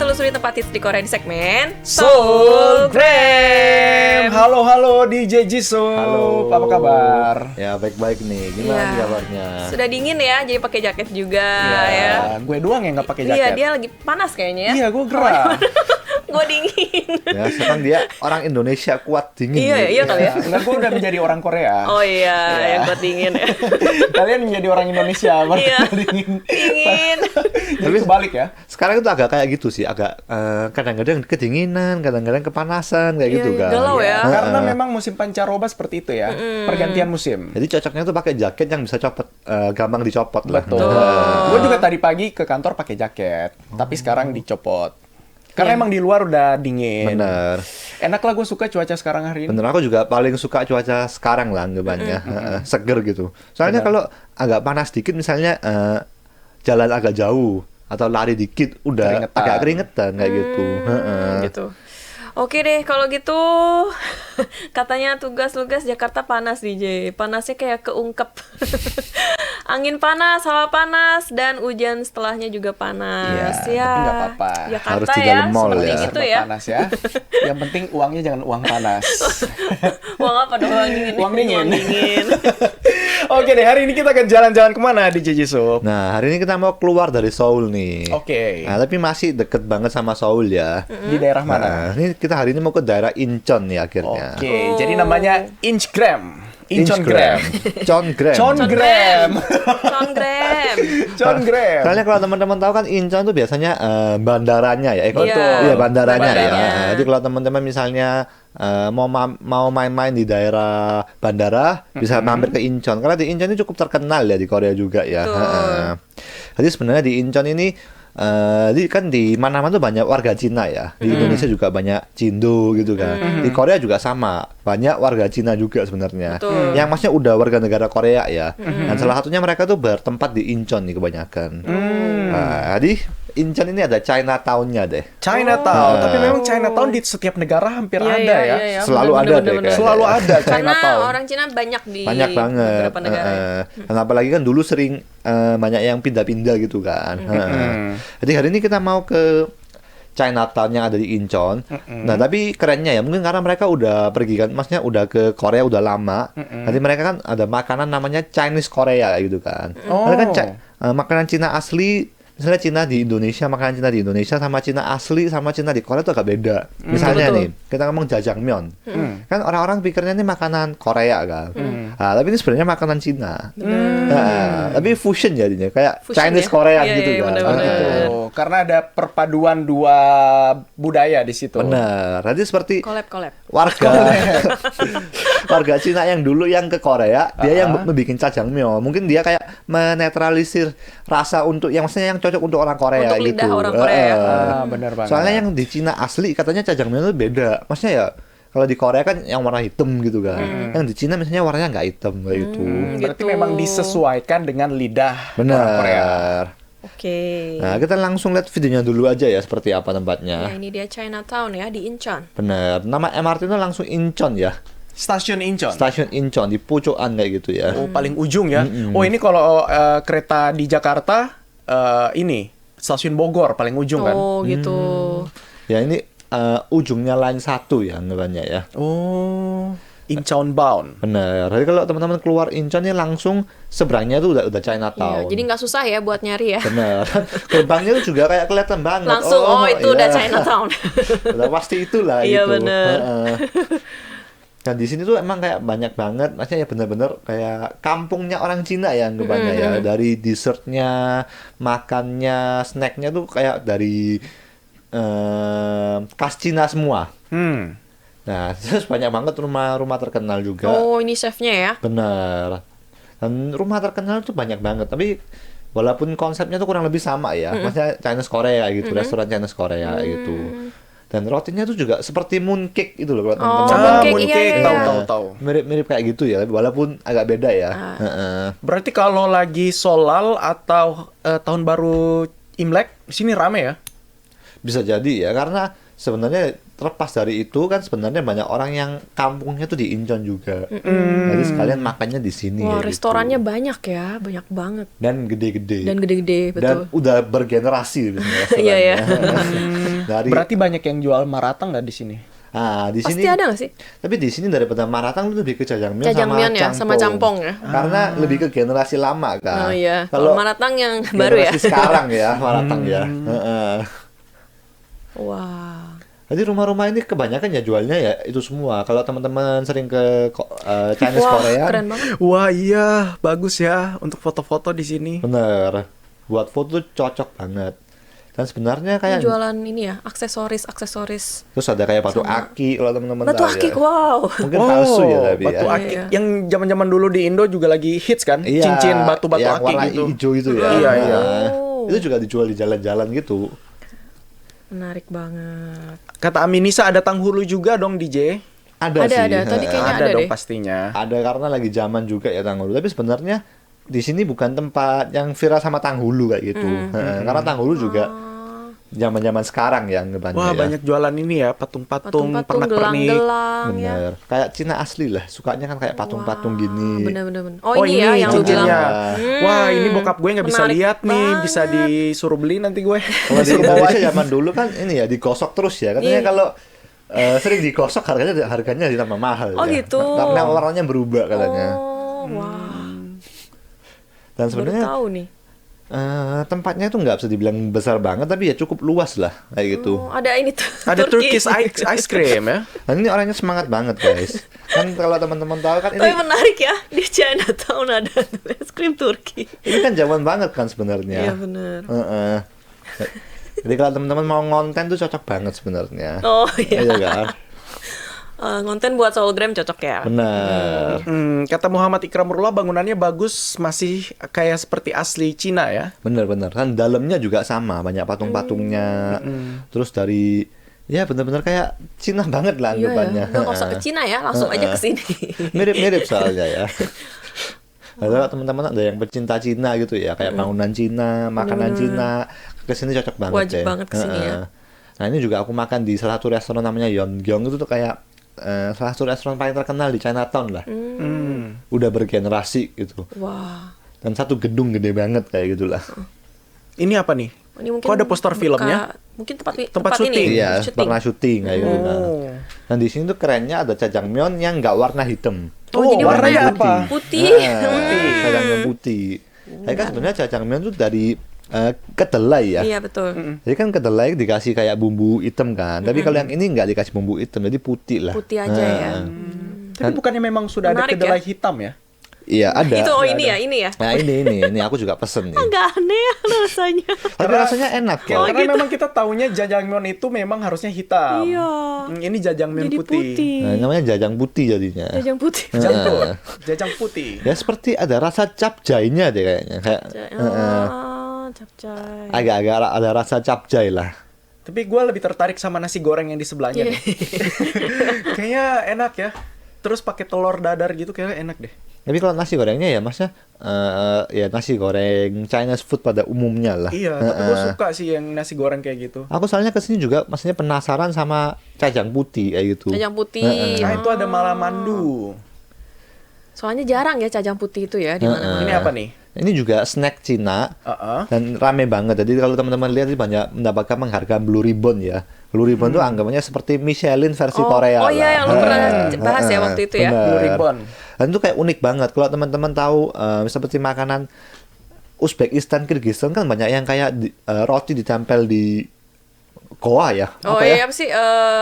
telusuri tempat hits di Korea di segmen Soul Gram. Halo DJ Jisoo. Halo. Apa kabar? Ya baik-baik nih. Gimana nih kabarnya? Sudah dingin ya, jadi pakai jaket juga ya. Gue doang yang nggak pakai jaket. Iya, dia lagi panas kayaknya ya. Iya, gue gerah. Gue dingin. Ya, sekarang dia orang Indonesia kuat dingin. Iya kali ya. Enggak, gue udah menjadi orang Korea. Oh iya, yang kuat dingin ya. Kalian menjadi orang Indonesia, baru Iya. dingin. Dingin. Jadi kebalik ya. Sekarang itu agak kayak gitu sih, agak kadang-kadang kedinginan, kadang-kadang kepanasan kayak Iya, gitu kan. galau ya. Karena memang musim pancaroba seperti itu ya. Pergantian musim. Jadi cocoknya tuh pakai jaket yang bisa copot, gampang dicopot lah. Betul. Gue juga tadi pagi ke kantor pakai jaket, tapi sekarang dicopot. Karena emang di luar udah dingin. Bener. Enak lah, gue suka cuaca sekarang hari ini. Bener, aku juga paling suka cuaca sekarang lah anggapannya. Seger gitu. Soalnya kalau agak panas dikit misalnya jalan agak jauh atau lari dikit udah Keringetan. agak keringetan kayak gitu. Gitu. Oke deh, kalau gitu katanya tugas Jakarta panas DJ. Panasnya kayak keungkep. Angin panas, hawa panas, dan hujan setelahnya juga panas. Iya, tapi nggak apa-apa. Jakarta Harus di ya, dalam mall seperti ya. gitu Serba ya. panas ya. Yang penting uangnya jangan uang panas. Uang apa dong? Uang dingin. Uang dingin. Uang dingin. Oke deh, hari ini kita akan jalan-jalan kemana di Jisoo? Nah, hari ini kita mau keluar dari Seoul nih. Oke. Nah, tapi masih deket banget sama Seoul ya. Di daerah mana? Nah, ini kita hari ini mau ke daerah Incheon nih akhirnya. Oke, jadi namanya Inchgram. Incheongram. Cheongram. Cheongram. Congrem. Cheongram. Soalnya kalau teman-teman tahu kan Incheon tuh biasanya bandaranya ya. Betul. Iya, bandaranya ya. Bandaranya. Jadi kalau teman-teman misalnya mau main-main di daerah bandara, bisa mampir ke Incheon. Karena di Incheon ini cukup terkenal ya di Korea juga ya. Betul. Jadi sebenarnya di Incheon ini di mana-mana tuh banyak warga Cina ya. Di Indonesia juga banyak Cindo gitu kan. Di Korea juga sama, banyak warga Cina juga sebenarnya. Betul. Yang maksudnya udah warga negara Korea ya. Dan salah satunya mereka tuh bertempat di Incheon nih kebanyakan. Nah, jadi Incheon ini ada Chinatown-nya deh. Chinatown. Oh. Tapi memang Chinatown di setiap negara hampir Iya, ada ya. iya, Selalu ada deh kayaknya. Selalu ada Karena Chinatown. orang Cina banyak di Banyak banget. beberapa negara. Dan apalagi kan dulu sering banyak yang pindah-pindah gitu kan. Jadi hari ini kita mau ke Chinatown yang ada di Incheon. Nah, tapi kerennya ya, mungkin karena mereka udah pergi kan, maksudnya udah ke Korea udah lama. Jadi mereka kan ada makanan namanya Chinese Korea gitu kan. Mereka kan makanan Cina asli. Misalnya Cina di Indonesia, makanan Cina di Indonesia sama Cina asli sama Cina di Korea itu agak beda. Misalnya betul. nih, kita ngomong jajangmyeon. Kan orang-orang pikirnya ini makanan Korea kan. Nah, tapi ini sebenarnya makanan Cina. Nah, tapi fusion jadinya, kayak Fusion Chinese ya? Korean Iya, gitu iya, kan. benar-benar. Gitu. Karena ada perpaduan dua budaya di situ. Benar. Jadi seperti Collab. warga Cina yang dulu yang ke Korea, dia yang membuat jajangmyeon. Mungkin dia kayak menetralisir rasa untuk yang maksudnya yang cocok untuk orang Korea Untuk gitu. lidah orang Korea. Benar banget. Soalnya yang di Cina asli katanya jajangmyeon itu beda. Maksudnya ya kalau di Korea kan yang warna hitam gitu kan. Yang di Cina misalnya warnanya nggak hitam kayak gitu. berarti gitu. memang disesuaikan dengan lidah Benar. orang Korea. Oke. Nah, kita langsung lihat videonya dulu aja ya seperti apa Ya, tempatnya. ini dia Chinatown ya di Incheon. Benar. Nama MRT itu langsung Incheon ya. Stasiun Incheon. Stasiun Incheon di pucukan kayak gitu ya. Oh, paling ujung ya. Oh, ini kalau kereta di Jakarta ini Stasiun Bogor paling ujung kan. Oh, gitu. Ya ini ujungnya line 1 ya anggapannya ya. Oh, Incheon bound. Benar. Jadi kalau teman-teman keluar Incheon ini langsung seberangnya tuh udah Iya, Chinatown. jadi nggak susah ya buat nyari ya. Benar. Gerbangnya tuh juga kayak kelihatan banget. Langsung itu udah iya. Chinatown. Udah pasti itulah Iya, itu. bener. Heeh. Dan di sini tuh emang kayak banyak banget, maksudnya ya bener-bener kayak kampungnya orang Cina ya anggapannya ya. Dari dessertnya, makannya, snacknya tuh kayak dari khas Cina semua. Nah, terus banyak banget rumah-rumah terkenal juga. Oh, ini chefnya ya. Bener. Dan rumah terkenal tuh banyak banget, tapi walaupun konsepnya tuh kurang lebih sama ya. Maksudnya Chinese Korea gitu, restoran Chinese Korea gitu. Dan rotinya tuh juga seperti mooncake itu loh kalau teman-teman. mooncake, iya. Tahu. Mirip-mirip kayak gitu ya, walaupun agak beda ya. Heeh. Berarti kalau lagi Solal atau tahun baru Imlek, di sini rame ya? Bisa jadi ya, karena sebenarnya terlepas dari itu kan sebenarnya banyak orang yang kampungnya tuh di Incheon juga. Jadi sekalian makannya di sini Wah, kayak gitu. restorannya banyak ya, banyak banget. Dan gede-gede. Dan gede-gede, Dan betul. udah bergenerasi biasanya Iya, iya. Dari Berarti banyak yang jual maratang nggak di sini? di Pasti sini ada nggak sih? tapi di sini daripada maratang itu lebih ke jajangmyeon Jajangmyeon sama ya, sama campong ya. Karena lebih ke generasi lama kan. Oh iya, kalau maratang yang baru ya. generasi sekarang ya maratang ya. Heeh. Wah. Jadi rumah-rumah ini kebanyakan ya jualnya ya itu semua. Kalau teman-teman sering ke Chinese Wah, Korea, keren banget. Wah iya, bagus ya untuk foto-foto di sini. bener. Buat foto cocok banget. Dan sebenarnya Ini kayak jualan ini ya, aksesoris. terus ada kayak batu aki kalau teman-teman Batu tahu akik, ya. wow. Mungkin palsu ya tapi batu ya. akik Iya. yang zaman-zaman dulu di Indo juga lagi hits kan? Iya, Cincin batu-batu yang akik warna gitu. hijau itu ya. Iya, iya. Nah, Oh. itu juga dijual di jalan-jalan gitu. Menarik banget. Kata Aminisa ada Tanghulu juga dong DJ. Ada Ada, sih. ada. Tadi kayaknya Ada ada dong deh. pastinya. Ada karena lagi zaman juga ya Tanghulu. Tapi sebenarnya di sini bukan tempat yang viral sama Tanghulu kayak gitu. Karena Tanghulu juga zaman-zaman sekarang ya anggapannya Wah ya. banyak jualan ini ya, patung-patung, Patung-patung, pernak-pernik. gelang-gelang ya. Bener. Kayak Cina asli lah. Sukanya kan kayak patung-patung gini. Bener-bener. Oh, ini ya yang lu bilang. cincinnya. Hmm, Wah ini bokap gue nggak bisa menarik lihat nih, banget. bisa disuruh beli nanti gue. Kalau di Indonesia zaman dulu kan ini ya digosok terus ya. Katanya Iya. kalau sering digosok harganya ditambah mahal Oh, ya. gitu. Karena warnanya berubah katanya. Oh, wah. Dan Baru sebenarnya tahu nih. tempatnya itu nggak bisa dibilang besar banget tapi ya cukup luas lah kayak gitu. Oh, ada ini tuh. Ada Turki. Turkish ice cream ya. Dan ini orangnya semangat banget guys. Kan kalau teman-teman tahu kan Tapi ini menarik ya, di Chinatown ada es krim Turki. kan zaman banget kan sebenarnya. Iya benar. Heeh. Jadi kalau teman-teman mau ngonten tuh cocok banget sebenarnya. Oh iya. Iya kan? Konten buat Soulgram cocok ya. Benar. Kata Muhammad Ikramullah bangunannya bagus, masih kayak seperti asli Cina ya. Benar-benar kan dalamnya juga sama, banyak patung-patungnya. Terus dari ya benar-benar kayak Cina banget lah Iya ya. anggapannya. Udah nggak usah ke Cina ya, langsung aja ke sini. Mirip-mirip soalnya ya. Ada teman-teman ada yang pecinta Cina gitu ya, kayak bangunan Cina, makanan Cina, kesini cocok banget Wajib deh. banget kesini ya. Nah ini juga aku makan di salah satu restoran namanya Yeongyong itu tuh kayak salah satu restoran paling terkenal di Chinatown lah. Udah bergenerasi gitu. Wah. Dan satu gedung gede banget kayak gitulah. Ini apa nih? Ini mungkin Kok ada poster filmnya? Mungkin Tempat syuting. ini. Iya, pernah syuting kayak gitu. Nah. Oh. Dan di sini tuh kerennya ada jajangmyeon yang nggak warna hitam. Oh, jadi warnanya warnanya apa? putih. Jajangmyeon putih. Jadi kan sebenarnya jajangmyeon tuh dari kedelai ya. Iya betul. Jadi kan kedelai dikasih kayak bumbu hitam kan. Tapi kalau yang ini nggak dikasih bumbu hitam, jadi putih lah. Putih aja ya. Tapi bukannya memang sudah ada Menarik kedelai hitam ya? Iya ada. Itu ini ya. Nah ini aku juga pesen nih. Agak aneh ya rasanya. Tapi rasanya enak ya. Oh, Karena gitu. memang kita taunya jajangmyeon itu memang harusnya hitam. Iya. Ini jajangmyeon Jadi putih. putih. Nah, namanya jajang putih jadinya. Jajang putih. Jajang putih. Ya seperti ada rasa capcaynya deh kayaknya. Kayak Capcay. agak-agak ada rasa capcay lah. Tapi gue lebih tertarik sama nasi goreng yang di sebelahnya nih. Kayaknya enak ya. Terus pakai telur dadar gitu kayaknya enak deh. Tapi kalau nasi gorengnya ya masnya ya nasi goreng Chinese food pada umumnya lah. Iya, tapi gue suka sih yang nasi goreng kayak gitu. Aku soalnya kesini juga maksudnya penasaran sama cajang putih kayak gitu. Cajang putih. Nah itu ada malamandu. Soalnya jarang ya cajang putih itu ya di mana-mana. Ini apa nih? Ini juga snack Cina dan rame banget. Jadi kalau teman-teman lihat sih banyak mendapatkan penghargaan Blue Ribbon ya. Blue Ribbon tuh anggapannya seperti Michelin versi Korea Oh iya, lah. yang lu pernah bahas ya waktu itu ya. Bener. Blue Ribbon. Dan itu kayak unik banget. Kalau teman-teman tahu seperti makanan Uzbekistan, Kyrgyzstan kan banyak yang kayak roti ditempel di goa ya. Oh Apa iya ya? apa sih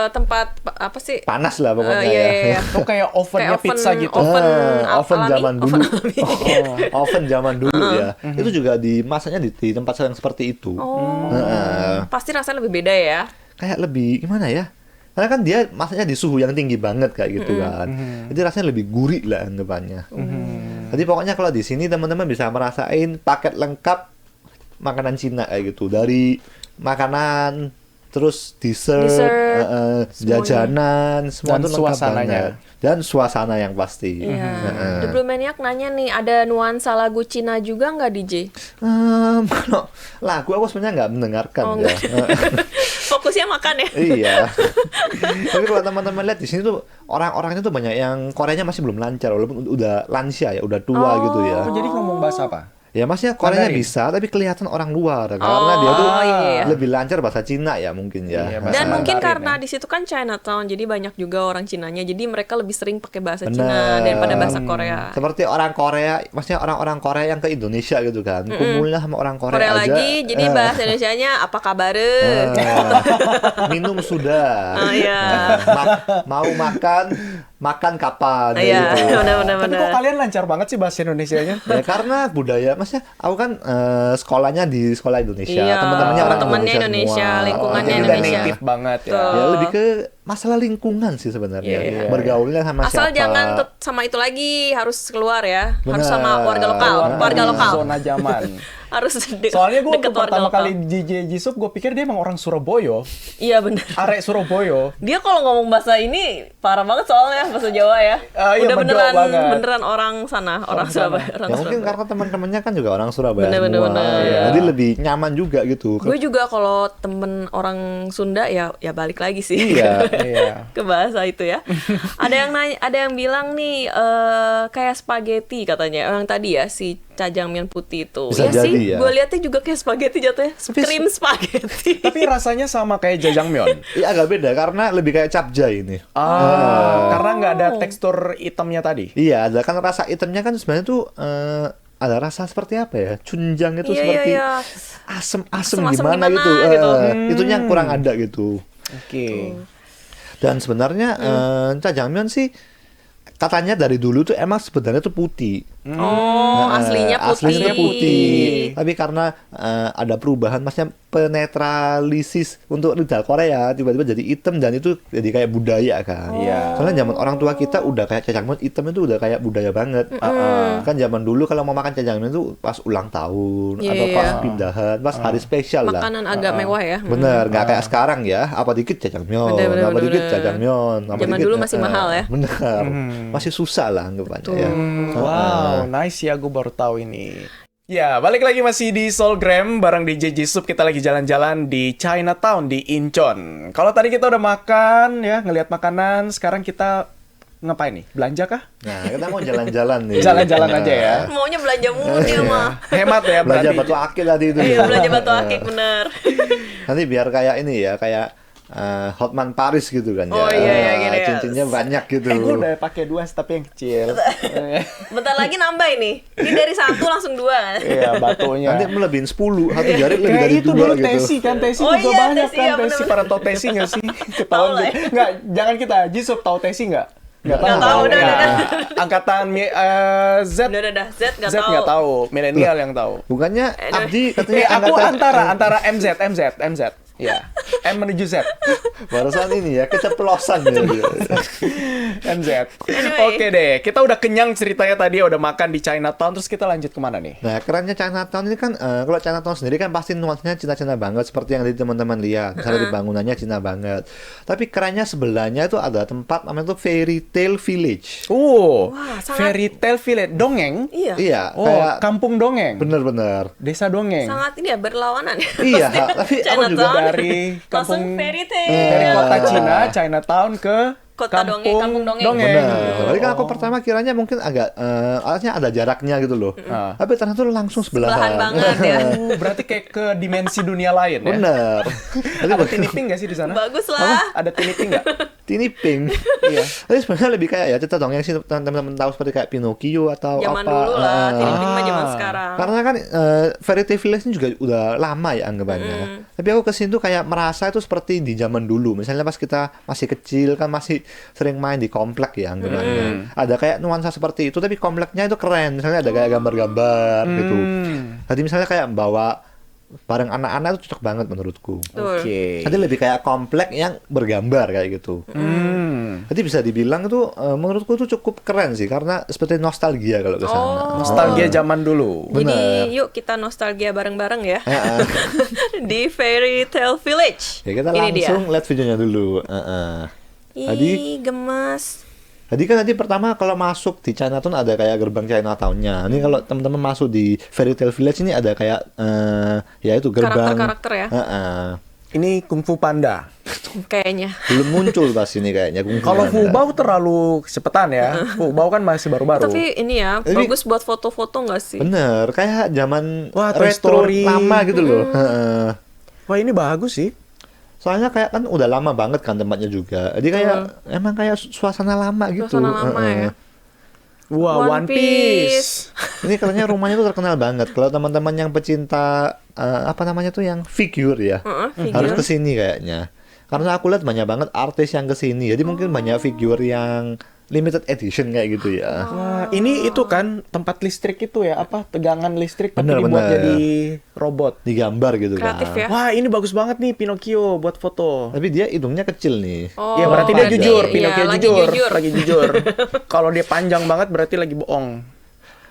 tempat apa sih? Panas lah pokoknya Iya, ya. iya, iya. Oh kayak ovennya Kayak pizza gitu. Oven, Oven alami, zaman dulu. oven alami. Oven zaman dulu ya. Itu juga dimasaknya di tempat yang seperti itu. Oh. Heeh. Pasti rasanya lebih beda ya. Kayak lebih gimana ya? Karena kan dia masaknya di suhu yang tinggi banget kayak gitu kan. Jadi rasanya lebih gurih lah anggapannya. Jadi pokoknya kalau di sini teman-teman bisa merasain paket lengkap makanan Cina kayak gitu. Dari makanan terus dessert, Semuanya. jajanan, semua Dan tuh lengkap suasananya. banget. Dan suasana yang pasti. Iya. The Blue Maniac nanya nih, ada nuansa lagu Cina juga nggak DJ? Kalau lagu aku sebenarnya nggak mendengarkan Oh, ya. Fokusnya makan ya? Iya. Tapi kalau teman-teman lihat di sini tuh orang-orangnya tuh banyak yang Koreanya masih belum lancar walaupun udah lansia ya, udah tua gitu ya. Oh, jadi ngomong bahasa apa? Ya maksudnya Koreanya Mandarin. bisa tapi kelihatan orang luar karena dia tuh iya. lebih lancar bahasa Cina ya mungkin ya. Iya, bahasa Dan mungkin Mandarin, karena ya. di situ kan Chinatown, jadi banyak juga orang Cinanya. Jadi mereka lebih sering pakai bahasa Bener. Cina daripada bahasa Korea. Seperti orang Korea, maksudnya orang-orang Korea yang ke Indonesia gitu kan. Kumpulnya sama orang Korea, Korea aja. lagi, jadi bahasa Indonesianya apa kabar? Minum sudah. Oh iya. Mau makan kapan Iya, gitu. benar-benar. Tapi kok kalian lancar banget sih bahasa Indonesianya? Ya karena budaya, maksudnya aku kan sekolahnya di sekolah Indonesia, Iya, teman-temannya orang temennya Indonesia, Indonesia, semua. lingkungannya Jadi udah Indonesia. native banget ya. Betul. Ya lebih ke masalah lingkungan sih sebenarnya. Iya. Bergaulnya sama Asal siapa. jangan sama itu lagi, harus keluar ya. Harus Benar. sama warga lokal, Keluar warga dari lokal. Zona zaman. Harus Soalnya gue deket warga pertama lokal. kali DJ Jisoo, gue pikir dia emang orang Surabaya. Iya benar. Arek Surabaya. Dia kalau ngomong bahasa ini parah banget soalnya bahasa Jawa ya. Iya, Udah medok beneran banget. beneran orang sana, orang Surabaya, orang Ya mungkin Surabaya. karena teman-temannya kan juga orang Surabaya Bener, semua. bener. Ya, jadi lebih nyaman juga gitu. Gue juga kalau temen orang Sunda ya balik lagi sih. Iya. Iya. Ke bahasa itu ya. Ada yang bilang nih kayak spaghetti katanya. Yang tadi ya si jajangmyeon putih itu. Bisa jadi sih, ya. gue liatnya juga kayak spaghetti jatuhnya. Tapi Krim spaghetti. Tapi rasanya sama kayak jajangmyeon. Iya agak beda karena lebih kayak capcay ini. Karena nggak ada tekstur hitamnya tadi. Iya, ada kan rasa itemnya kan sebenarnya tuh ada rasa seperti apa ya? Cunjang itu Iya, seperti iya. asem-asem Asem-asem gimana, gimana gitu. gitu. Itunya yang kurang ada gitu. Oke. Dan sebenarnya jajangmyeon sih katanya dari dulu tuh emang sebenarnya tuh putih. Oh, aslinya putih. Aslinya putih. Tapi karena ada perubahan, maksudnya penetralisis untuk lidah Korea tiba-tiba jadi hitam dan itu jadi kayak budaya kan. Iya. Soalnya zaman orang tua kita udah kayak jajangmyeon hitam itu udah kayak budaya banget. Kan zaman dulu kalau mau makan jajangmyeon itu pas ulang tahun atau Iya. pas pindahan, pas hari spesial lah. Makanan agak mewah ya. Bener, nggak kayak sekarang ya. Apa dikit jajangmyeon, Bener, apa dikit bener. jajangmyeon. apa Zaman dikit, dulu masih mahal ya. Bener, masih susah lah anggapannya ya. Wow, nice ya, gue baru tahu ini. Ya, balik lagi masih di Soulgram bareng DJ Jisoo. Kita lagi jalan-jalan di Chinatown di Incheon. Kalau tadi kita udah makan ya, ngelihat makanan, sekarang kita ngapain nih? Belanja kah? Nah, kita mau jalan-jalan nih. Jalan-jalan aja ya. Maunya belanja mulu dia mah. Hemat ya Belanja berarti. batu akik tadi itu. Iya, belanja batu akik bener. Nanti biar kayak ini ya, kayak Hotman Paris gitu kan ya. Oh, iya, iya, gini ya. Cincinnya banyak gitu. Gue udah pakai 2 tapi yang kecil. Bentar lagi nambah ini. Ini dari 1 langsung 2. Iya, batunya. Nanti melebihin 10, satu jari lebih Kayak dari itu 2 dulu gitu. Tesi kan, Tesi Oh juga iya, banyak Tesi, kan, ya, Tesi. bener-bener. Pada tau Tesi nggak sih? Tahu Ketahuan lah ya. gitu. Nggak, jangan kita, Jisoo tahu Tesi nggak? Nggak Nggak tahu, udah. Angkatan Z, Udah. Z Z nggak tahu, milenial yang tahu. Bukannya Abdi Eh, katanya aku angkatan- antara MZ. Ya, M menuju Z. barusan ini ya, keceplosan ya dia. MZ. Anyway. Oke deh, kita udah kenyang ceritanya tadi, udah makan di Chinatown, terus kita lanjut kemana nih? Nah, kerennya Chinatown ini kan, kalau Chinatown sendiri kan pasti nuansanya Cina-Cina banget, seperti yang tadi teman-teman lihat. Misalnya di bangunannya Cina banget. Tapi kerennya sebelahnya itu ada tempat namanya tuh Fairy Tale Village. Wah, sangat- Fairy Tale Village, dongeng? Iya. Iya, Oh, kayak kampung dongeng. bener-bener. Desa dongeng. Sangat ini ya berlawanan ya. Iya, Pasti tapi aku Chinatown, juga dari langsung kampung- fairy tale. Dari kota Cina, Chinatown ke Kota dongeng, kampung dongeng. Benar. Tapi kan Oh. aku pertama kiranya mungkin agak alasnya ada jaraknya gitu loh. Ah. Tapi ternyata tuh langsung sebelahan. Sebelahan banget ya. Berarti kayak ke dimensi dunia lain ya? Bener. Ada tiniping nggak sih di sana? Bagus lah. Ada tiniping nggak? Tini pink. Iya. Tapi sebenarnya lebih kayak ya cerita dongeng sih teman-teman tahu seperti kayak Pinocchio atau Zaman apa. dulu lah, Tintin mah zaman Ah. sekarang. Karena kan Fairy Tale Village ini juga udah lama ya anggapannya. Tapi aku kesini tuh kayak merasa itu seperti di zaman dulu. Misalnya pas kita masih kecil kan masih sering main di komplek ya anggapannya. Ada kayak nuansa seperti itu tapi kompleknya itu keren. Misalnya ada kayak gambar-gambar gitu. Jadi misalnya kayak bawa bareng anak-anak itu cocok banget menurutku. Betul. Oke. Nanti lebih kayak komplek yang bergambar kayak gitu. Jadi bisa dibilang itu menurutku itu cukup keren sih karena seperti nostalgia kalau ke sana. Nostalgia zaman dulu. Jadi yuk kita nostalgia bareng-bareng ya. Heeh. Di Fairy Tale Village. Ya kita Ini dia. langsung lihat videonya dulu. Tadi Ih, gemes. Tadi kan nanti pertama kalau masuk di Chinatown ada kayak gerbang Chinatown-nya. Ini kalau teman-teman masuk di Fairy Tale Village ini ada kayak ya itu gerbang. Karakter-karakter ya. Ini Kung Fu Panda. Kayaknya. Belum muncul pas ini kayaknya. Kalau Fu Bao terlalu cepetan ya. Fu Bao kan masih baru-baru. Tapi ini ya, Ini- bagus buat foto-foto nggak sih? Bener, kayak zaman Wah, Toy restore Story. lama gitu loh. Heeh. Wah, ini bagus sih. Soalnya kayak kan udah lama banget kan tempatnya juga. Jadi kayak emang kayak suasana lama gitu. Suasana lama Heeh. ya. Wah, One Piece. Ini katanya rumahnya tuh terkenal banget. Kalau teman-teman yang pecinta apa namanya tuh yang figure ya, Heeh, harus figure. kesini kayaknya. Karena aku lihat banyak banget artis yang kesini. Jadi mungkin banyak figure yang limited edition kayak gitu ya. Wah, ini itu kan tempat listrik itu ya, apa tegangan listrik tapi Bener, dibuat bener. jadi robot. Digambar gitu Kreatif kan. ya. Wah, ini bagus banget nih Pinocchio buat foto. Tapi dia hidungnya kecil nih. Oh, Ya berarti dia jujur, iya, Pinocchio lagi jujur, lagi jujur. Kalau dia panjang banget berarti lagi bohong.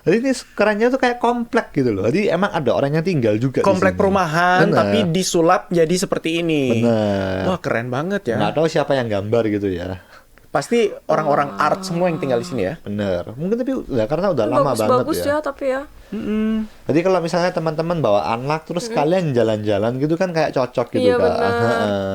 Jadi ini kerennya tuh kayak komplek gitu loh. Jadi emang ada orang yang tinggal juga di Komplek sini. perumahan Bener. tapi disulap jadi seperti ini. Bener. Wah, keren banget ya. Nggak tahu siapa yang gambar gitu ya. Pasti orang-orang art semua yang tinggal di sini ya. Bener. Mungkin tapi udah karena udah lama banget bagus ya. ya, tapi ya. Jadi kalau misalnya teman-teman bawa anak terus kalian jalan-jalan gitu kan kayak cocok gitu Iya, kan. bener. Heeh.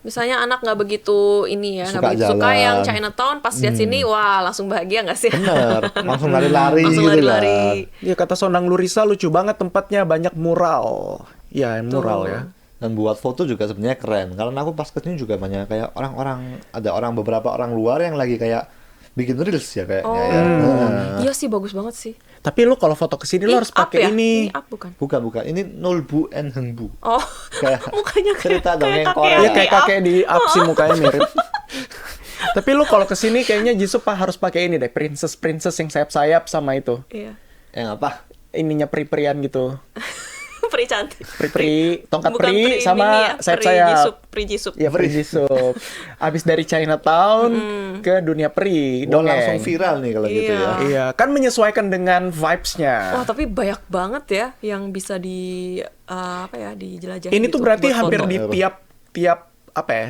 Misalnya anak nggak begitu ini ya, nggak Suka begitu suka jalan. yang Chinatown, pas lihat sini, wah langsung bahagia nggak sih? Bener. Langsung lari-lari Langsung gitu lari-lari. kan. Ya kata Sonang Lurisa lucu banget tempatnya, banyak mural. Ya, mural ya. Dan buat foto juga sebenarnya keren. Karena aku pas kesini juga banyak kayak orang-orang, ada beberapa orang luar yang lagi kayak bikin reels ya kayaknya ya. Heeh. Iya sih, bagus banget sih. Tapi lu kalau foto ke sini lu harus up pakai ya? ini. Ini up bukan? Bukan. Ini Nolbu and Hengbu. Oh, Kayak mukanya kayak cerita dong yang kakek. Korea. Iya kayak kakek di up sih mukanya mirip. Tapi lu kalau ke sini kayaknya Jisoo harus pakai ini deh, princess yang sayap-sayap sama itu. Iya. Yang apa? Ininya peri-perian gitu. Peri cantik. Peri-peri, tongkat Bukan peri ini sama ya, sayap-sayap. Peri Jisoo. Iya, peri Jisoo. Abis dari Chinatown ke dunia peri, Dong dongeng. langsung viral nih kalau gitu Iya. ya. Iya, kan menyesuaikan dengan vibes-nya. Wah, tapi banyak banget ya yang bisa apa ya, dijelajahi. Ini tuh gitu berarti buat hampir foto. di tiap apa ya,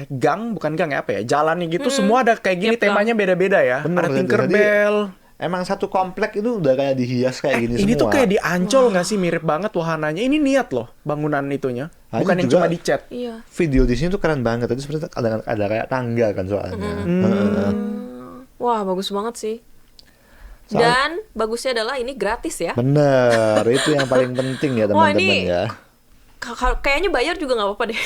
bukan gang ya, apa ya, jalan nih gitu semua ada kayak gini, Tiap gang. temanya beda-beda ya. Bener, Ada jadi- Tinkerbell. Emang satu komplek itu udah kayak dihias kayak gini Ini semua. tuh kayak di Ancol nggak sih, mirip banget wahananya. Ini niat loh bangunan itunya, Nah, bukan ini yang juga- cuma dicat. Iya. Video di sini tuh keren banget. Tadi seperti ada kayak tangga kan soalnya. Heeh. Wah, bagus banget sih. Soal- Dan bagusnya adalah ini gratis ya. Bener, itu yang paling penting ya Wah, teman-teman ini- ya. Kayaknya bayar juga nggak apa-apa deh.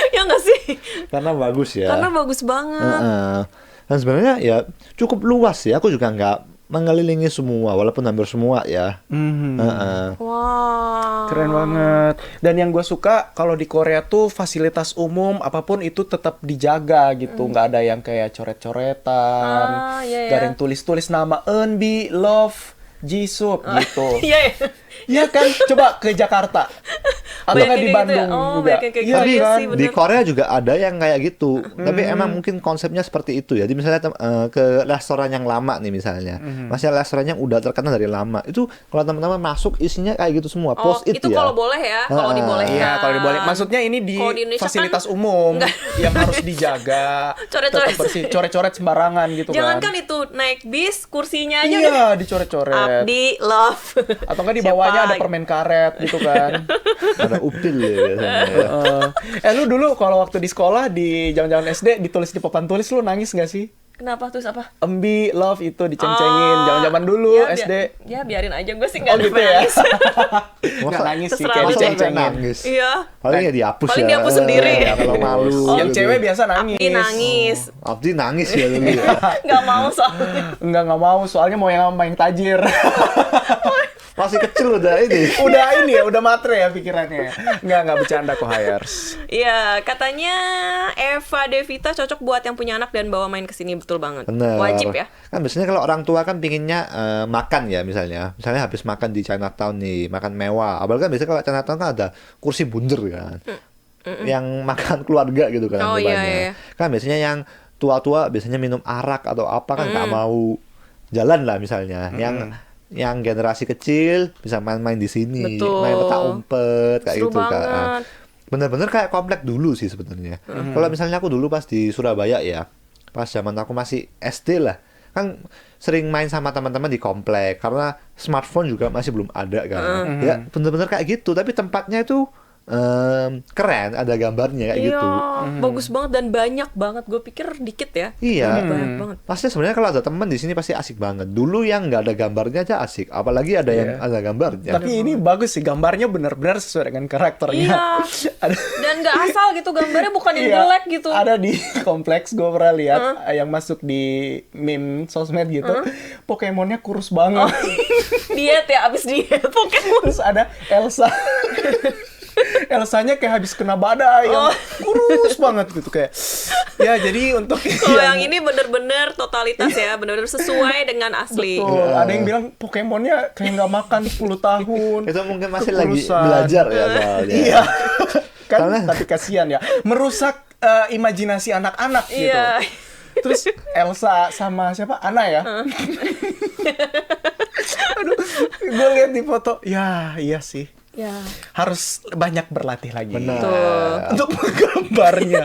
Ya nggak sih? Karena bagus ya. Karena bagus banget. Heeh. Dan sebenarnya ya cukup luas ya. Aku juga nggak mengelilingi semua, walaupun hampir semua ya. Heeh. Wah. Keren banget. Dan yang gue suka kalau di Korea tuh fasilitas umum apapun itu tetap dijaga gitu. Nggak ada yang kayak coret-coretan. Iya, Nggak ada iya. yang tulis-tulis nama Eunbi, Love, Jisoo gitu. Iya, iya. Iya kan? Coba ke Jakarta. Atau Banyak nggak yang di kayak gitu ya? Bandung Oh, juga. banyak yang kayak Iya gitu. Tapi Iya kan? sih, di bener. Korea juga ada yang kayak gitu. Tapi emang mungkin konsepnya seperti itu ya. Jadi misalnya ke restoran yang lama nih misalnya. Masih restoran yang udah terkenal dari lama. Itu kalau teman-teman masuk isinya kayak gitu semua. Oh, Post it itu ya. kalau boleh ya, kalau Ah. dibolehkan. Iya, kalau diboleh. Maksudnya ini di Kalau di Indonesia fasilitas kan umum nggak. yang harus dijaga. Coret-coret. Tetap bersih. Coret-coret sembarangan gitu Jangan kan. kan itu naik bis, kursinya aja udah Iya, dicoret-coret. Abdi Love. Atau nggak di bawahnya Siapa? ada permen karet gitu kan. Ada upil ya biasanya. Ya. Lu dulu kalau waktu di sekolah di zaman-zaman SD ditulis di papan tulis lu nangis nggak sih? Kenapa tuh apa? Embi, love itu diceng-cengin zaman-zaman dulu Ya, SD. Ya biarin aja, gue sih Oh nggak gitu ya. nangis. Nggak nangis sih Terserah kayak aja. diceng-cengin. nangis. Iya. Paling ya dihapus Paling ya. dihapus sendiri. Kalau malu. Yang gitu. cewek biasa nangis. Abdi nangis. Abdi nangis ya dulu ya. Nggak mau soalnya. Nggak mau soalnya mau yang sama yang tajir. Masih kecil udah ini. Udah matre ya pikirannya. Nggak bercanda kok Hayers. Iya, katanya Eva Devita cocok buat yang punya anak dan bawa main ke sini, betul banget. Bener. Wajib ya. Kan biasanya kalau orang tua kan pinginnya makan ya misalnya. Misalnya habis makan di Chinatown nih, makan mewah. Apalagi kan biasanya kalau Chinatown kan ada kursi bunder kan. Yang makan keluarga gitu kan Oh, iya, depannya. iya. Kan biasanya yang tua-tua biasanya minum arak atau apa kan nggak mau jalan lah misalnya. Yang generasi kecil bisa main-main di sini, Betul. main petak umpet kayak Seru gitu kan. banget. Bener-bener kayak komplek dulu sih sebenarnya. Kalau misalnya aku dulu pas di Surabaya ya, pas zaman aku masih SD lah, kan sering main sama teman-teman di komplek karena smartphone juga masih belum ada kan. Ya bener-bener kayak gitu, tapi tempatnya itu keren, ada gambarnya kayak Iya, gitu. bagus banget dan banyak banget. Gue pikir dikit ya. Iya. Banyak banget. Pasti sebenarnya kalau ada teman di sini pasti asik banget. Dulu yang nggak ada gambarnya aja asik, apalagi ada yang ada gambarnya. Tapi ini bagus sih, gambarnya benar-benar sesuai dengan karakternya. Iya. Ada, Dan nggak asal gitu, gambarnya bukan yang iya, jelek gitu. ada di kompleks gue pernah lihat yang masuk di meme sosmed gitu. Pokemonnya kurus banget. Diet ya, abis diet Pokemon. Terus ada Elsa. Elsanya kayak habis kena badai yang kurus banget gitu kayak. Ya jadi untuk Kalau yang ini bener-bener totalitas ya, bener-bener sesuai dengan asli. betul, ada yang bilang Pokemonnya kayak nggak makan 10 tahun. Itu mungkin masih lagi Kekurusan. belajar ya soalnya. Iya. Kan Karena- tapi kasihan ya. Merusak imajinasi anak-anak gitu. Iya. Terus Elsa sama siapa? Ana ya? Aduh, gue lihat di foto. Ya, iya sih. Ya. Harus banyak berlatih lagi. Benar. Tuh. Untuk menggambarnya.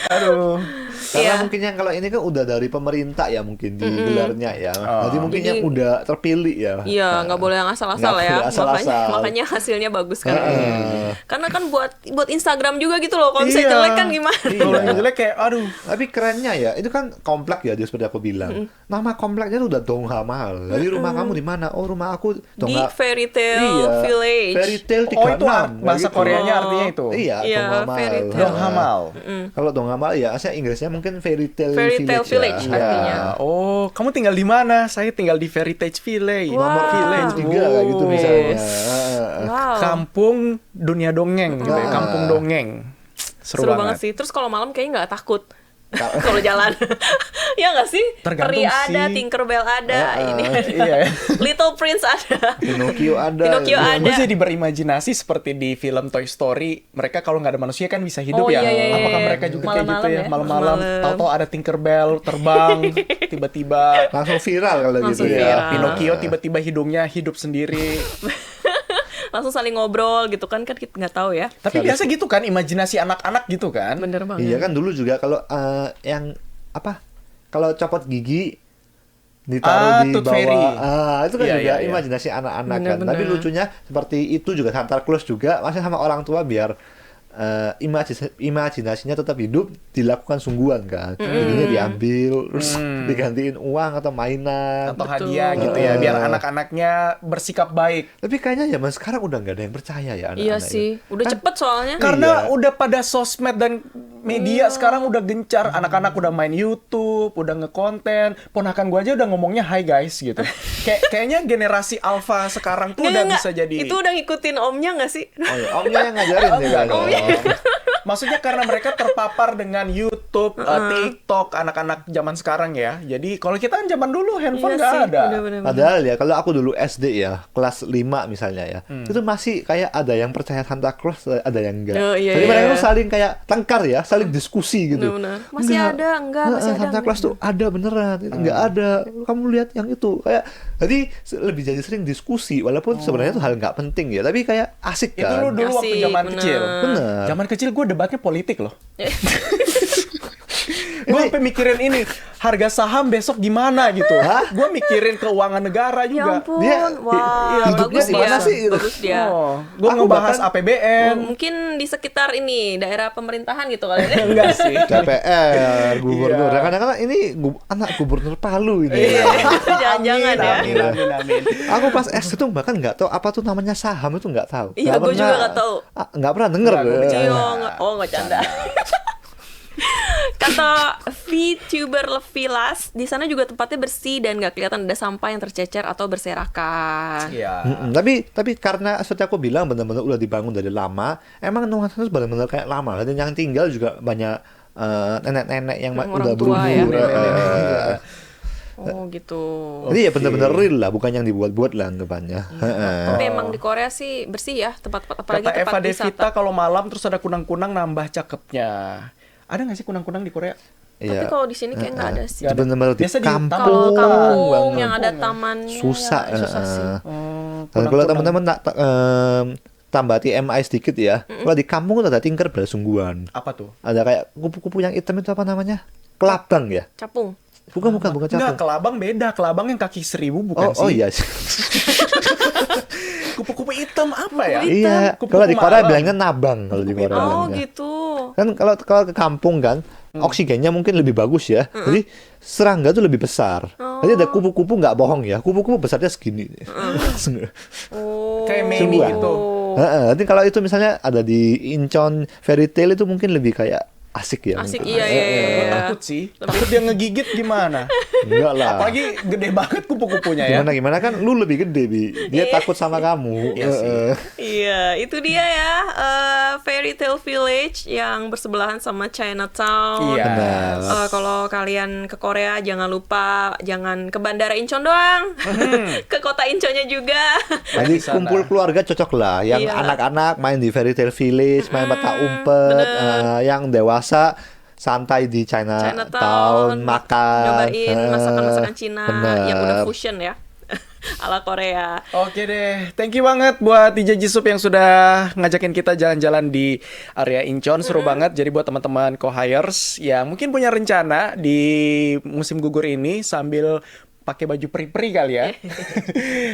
Aduh. Karena Iya. mungkin yang kalau ini kan udah dari pemerintah ya mungkin digelarnya ya. Jadi mungkin Jadi- yang udah terpilih ya. Iya, nggak boleh yang asal-asal Nggak ya. boleh asal-asal. Makanya hasilnya bagus kan. Heeh. Karena kan buat Instagram juga gitu loh. Kalau misalnya Iya. jelek kan gimana? Kalau yang jelek kayak aduh. Tapi kerennya ya, itu kan komplek ya, dia seperti aku bilang. Nama kompleknya tuh udah Dongha Mall. Jadi rumah kamu di mana? Oh, rumah aku Di Dongha. Fairy Tale Iya, Village. Fairy Tale 36. Oh, itu bahasa gitu. Koreanya artinya itu. Iya, Iya, Dongha Mall. Fairy Tale. Dongha Mall. Kalau Dongha Mall ya, asal Inggrisnya mungkin Fairy Tale Fairy Tale Village ya. artinya. Ya, oh, kamu tinggal di mana? Saya tinggal di Heritage Village. Wow. Nomor Village 3 kayak gitu Oh. misalnya. Wow. Kampung dunia dongeng gitu ya, kampung dongeng. Seru, Seru banget sih. Terus kalau malam kayaknya nggak takut. Kalau jalan. Ya nggak sih? Tergantung Peri ada, sih. Tinkerbell ada, ini ada. Iya. Little Prince ada. Pinocchio ada. Pinocchio ada. Gue jadi berimajinasi seperti di film Toy Story. Mereka kalau nggak ada manusia kan bisa hidup Oh, ya. iya, iya, Apakah iya. mereka juga kayak gitu Malam-malam ya? ya. Malam-malam. Malam. Tahu-tahu ada Tinkerbell terbang. Tiba-tiba Langsung viral kalau Langsung gitu viral. ya. Pinocchio tiba-tiba hidungnya hidup sendiri. Langsung saling ngobrol gitu kan kita nggak tahu ya. Tapi biasa gitu kan, imajinasi anak-anak gitu kan. Bener banget. Iya kan dulu juga kalau yang apa? Kalau copot gigi ditaruh di Tooth bawah. Fairy. Itu kan Iya, juga iya, iya. imajinasi anak-anak kan. Bener-bener. Tapi lucunya seperti itu juga Santa Claus juga masih sama orang tua biar imajinasinya tetap hidup, dilakukan sungguhan kan. Giginya diambil terus digantiin uang atau mainan. Atau hadiah gitu ya, biar anak-anaknya bersikap baik. Tapi kayaknya zaman sekarang udah nggak ada yang percaya ya anak-anak Iya itu. sih. Udah Kan- cepet soalnya. Karena Iya. udah pada sosmed dan media sekarang udah gencar. Anak-anak udah main YouTube, udah ngekonten. Ponakan gua aja udah ngomongnya hi guys gitu. Kayaknya generasi alpha sekarang tuh udah bisa jadi. Itu udah ngikutin omnya nggak sih? Oh iya, omnya yang ngajarin Oh, sih. enggak kayaknya. dong. Maksudnya karena mereka terpapar dengan YouTube, TikTok, anak-anak zaman sekarang ya. Jadi kalau kita kan zaman dulu handphone Iya nggak sih, ada. bener-bener. Padahal ya kalau aku dulu SD ya kelas 5 misalnya ya itu masih kayak ada yang percaya Santa Claus ada yang enggak. Oh, iya, Jadi iya. mereka tuh saling kayak tengkar ya, saling diskusi gitu. Bener-bener. Masih ada, enggak, masih ada, Santa Claus tuh ada beneran, itu enggak ada. Kamu lihat yang itu kayak jadi lebih jadi sering diskusi walaupun sebenarnya itu hal nggak penting ya, tapi kayak asik Itu kan. lu dulu waktu Asik, zaman bener. kecil. Bener. Zaman kecil gue debatnya politik loh. Gue sampai mikirin ini harga saham besok gimana gitu. Gue mikirin keuangan negara Ya juga. ampun, Dia- wah, hidupnya bagus gimana dia, sih gitu? bagus dia. Oh, gue Aku ngebahas bahkan- APBN. Mungkin di sekitar ini daerah pemerintahan gitu kali ya. Enggak sih. DPR, gubernur. Iya. Kadang-kadang ini anak gubernur Palu ini. Iya. Jangan-jangan ya. Amin, amin, amin. Aku pas SD tuh bahkan nggak tahu apa tuh namanya saham, itu nggak tahu. Iya, gua juga nggak tahu. Nggak pernah denger. Nggak, gua gue. bercanda. Iya, oh nggak canda. Kata VTuber Levilas, di sana juga tempatnya bersih dan nggak kelihatan ada sampah yang tercecer atau berserakan. Iya. Tapi karena seperti aku bilang benar-benar udah dibangun dari lama, emang nuansanya benar-benar kayak lama. Dan yang tinggal juga banyak nenek-nenek yang Orang udah tua ya. berumur. Oh gitu. Jadi ya benar-benar real lah, bukan yang dibuat-buat lah anggapannya. Tapi emang di Korea sih bersih ya tempat-tempat, apalagi Kata tempat Eva Devita wisata. kalau malam terus ada kunang-kunang nambah cakepnya. Ada nggak sih kunang-kunang di Korea? Tapi kalau di sini kayak nggak ada sih. Nggak ada. Benar-benar di Biasa di kampung. Kalau kampung banget. yang ada tamannya Susah. ya, susah sih. Dan kalau Kunang-kunang. teman-teman tambah TMI sedikit ya, kalau di kampung tuh ada Tinkerbell sungguhan. Apa tuh? Ada kayak kupu-kupu yang hitam itu apa namanya? Kelabang ya? Capung. Bukan Enggak, capung. kelabang beda. Kelabang yang kaki 1000 bukan Oh sih? iya. Kupu-kupu hitam apa ya? Iya. Kupu-kupu Kalau di Korea malam. bilangnya nabang kalau di Korea. Oh bilangnya. gitu. Kan kalau ke kampung kan oksigennya mungkin lebih bagus ya. Jadi serangga tuh lebih besar. Jadi ada kupu-kupu nggak bohong ya. Kupu-kupu besarnya segini. Oh. Kayak Mimi Sungguhan. gitu. Nanti kalau itu misalnya ada di Incheon Fairy Tail itu mungkin lebih kayak asik ya. Asik, mungkin. iya, iya, Gue iya. takut sih. Takut dia ngegigit gimana? Enggak lah. Apalagi gede banget kupu-kupunya ya. Gimana kan lu lebih gede Bi. Dia takut sama kamu. Iya sih. Iya, itu dia ya, Fairy Tale Village yang bersebelahan sama Chinatown. Iya. Benar. Kalau kalian ke Korea jangan lupa jangan ke Bandara Incheon doang, ke kota Incheonnya juga. Jadi Di sana. kumpul keluarga cocok lah. Yang Iya. anak-anak main di Fairy Tale Village, main peta umpet. Yang dewasa santai di Chinatown, makan. nyobain masakan-masakan Cina Bener. yang udah fusion ya, ala Korea. Oke deh, thank you banget buat DJ Jisup yang sudah ngajakin kita jalan-jalan di area Incheon. Seru banget. Jadi buat teman-teman co-hires yang mungkin punya rencana di musim gugur ini sambil pakai baju peri-peri kali ya.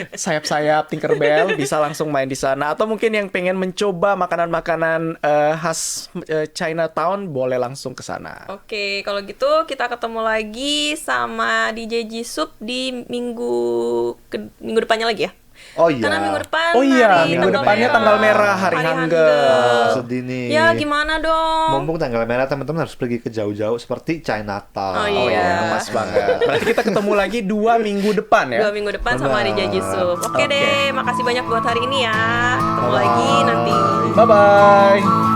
Sayap-sayap Tinkerbell bisa langsung main di sana, atau mungkin yang pengen mencoba makanan-makanan khas Chinatown boleh langsung ke sana. Oke, kalau gitu kita ketemu lagi sama DJ Jisup di minggu depannya lagi ya. Oh iya. Karena minggu depan Oh iya, hari minggu depannya tanggal merah, hari Hangul. Sedih nih. Ya gimana dong? Mumpung tanggal merah teman-teman harus pergi ke jauh-jauh seperti Chinatown. Oh iya. Oh iya, pas banget. Berarti kita ketemu lagi 2 minggu depan ya. 2 minggu depan sama Benar. DJ Jisup. Oke Oke. deh, makasih banyak buat hari ini ya. Ketemu lagi nanti. Bye-bye.